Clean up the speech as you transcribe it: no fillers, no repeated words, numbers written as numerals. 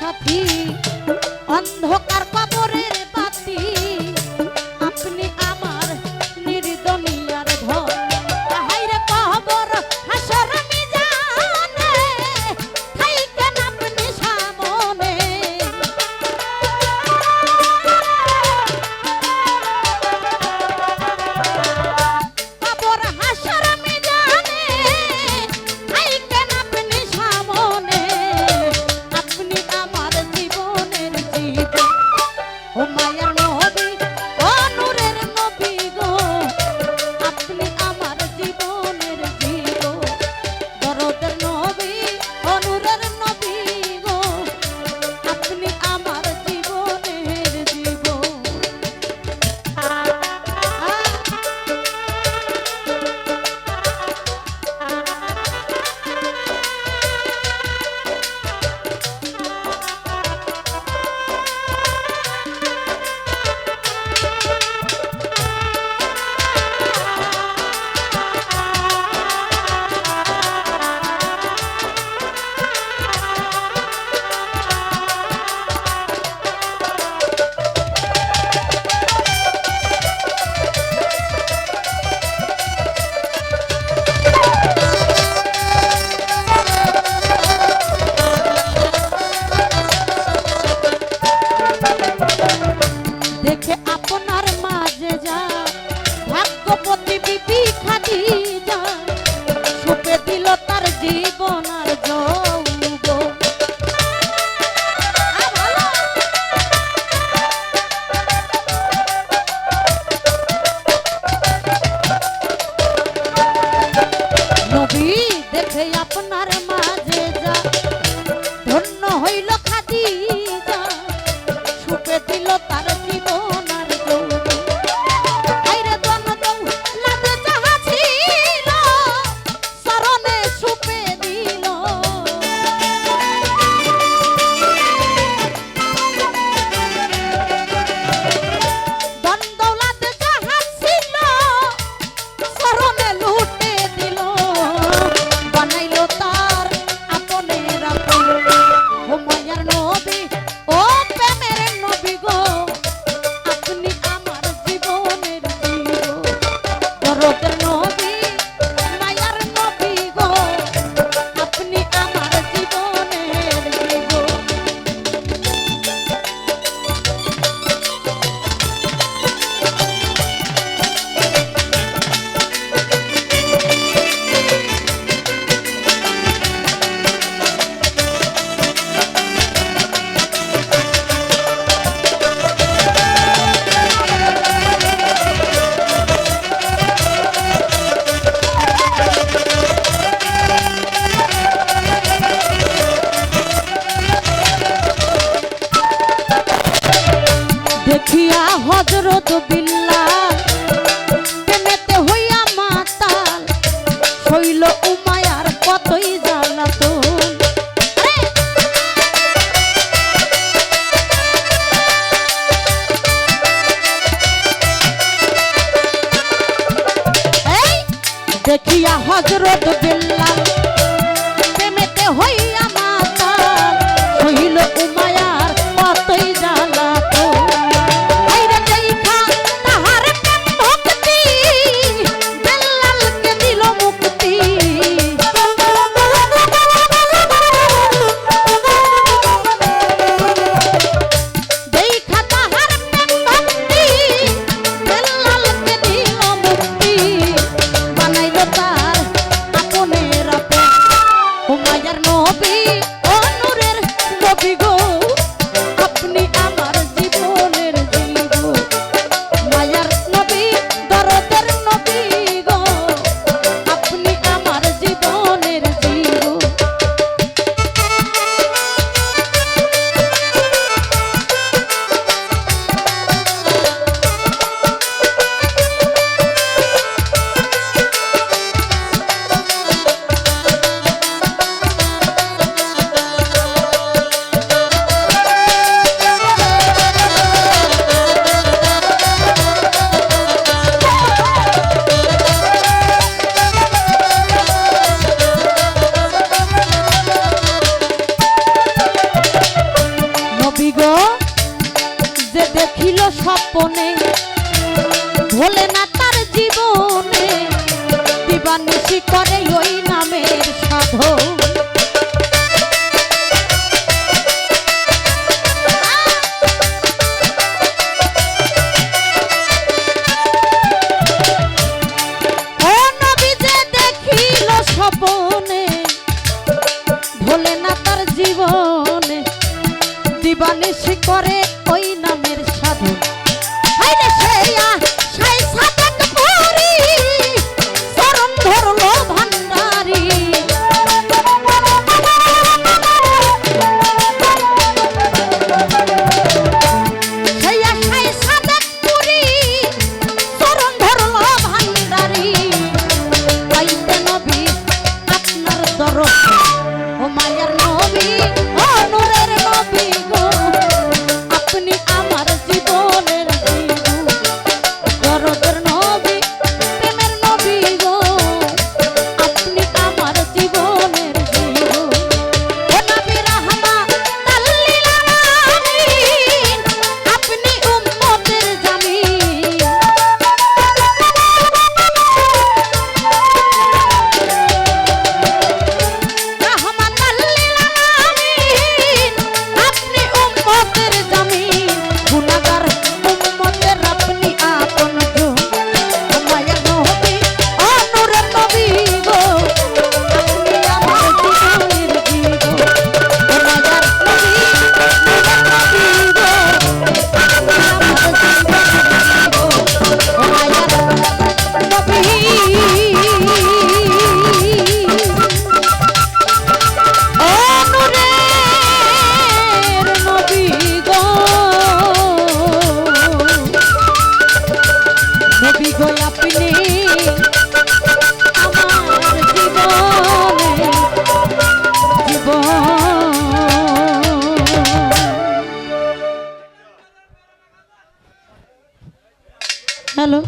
সাথী অন্ধকার কবরের বাতি আপনি আমার নির্দনিয়ার ধন হায়রে কবর হাসর মিজানে থাইকেন আপনি সামনে কবর হাসর মিজানে থাইকেন আপনি সামনে আপনি আমার জীবনের জীবন ও মায়ার নবী ও নূরের নবী গো আপনি আমার জীবনের জীবন দরদের নবী ও নূরের নবী গো আপনি আমার জীবনের জীবন দেখে আপনার মাঝে যা ভাগ্যবতী বিবি খাদিজা সুপে দিল তার জীবন আর যৌবন নবী দেখে আপনার মাঝে যা ধন্য হইল খাদিজা সুপে দিল তার জীবন আর যৌবন আইরে দনদৌ লাদে যাহা ছিল শরণে সুপে দিল দনদৌলত যাহা ছিল শরণে লুটে দিল বানাইল তার আপনের আপন ও মায়ার নবী ও প্রেমের নবী গো আপনি আমার জীবনের জীবন দরদের নবী মায়ার নবী গো আপনি আমার জীবনের জীবন দেখিয়া হযরত বিল্লাল প্রেমেতে হইয়া মাতাল হইল উমায়ার কতই জ্বালাতন দেখিয়া হযরত বিল্লাল প্রেমেতে হইয়া মাতাল হইল উমায়ার কতই জ্বালাতন আইরে দেখা তাহার প্রেম ভক্তি বিল্লালকে দিল মুক্তি দেখা তাহার প্রেম ভক্তি বিল্লালকে দিল মুক্তি বানাইল তার আপনের আপন ও মায়ার নবী ও নূরের নবী গো নবী গো যে দেখিল স্বপ্নে ভোলে না তার জীবনে দিবানিশি করে ওই নামের সাধন জীবনে দিবানিশি করে ওই নামের সাধন হাইরে সেইয়া সেই সাধক পুরি চরণ ধরলো ভান্ডারি সেইয়া সেই সাধক পুরি চরণ ধরলো ভান্ডারি পাইতে নবী আপনার দরবারে ও মায়ার নবী ও নূরের নবী গো আপনি আমার জীবনের জীবন দরদের নবী প্রেমের নবী গো আপনি আমার জীবনের জীবন ও নবী রাহমাতাল লিল আলামিন আপনি উম্মতের জামিন হ্যালো।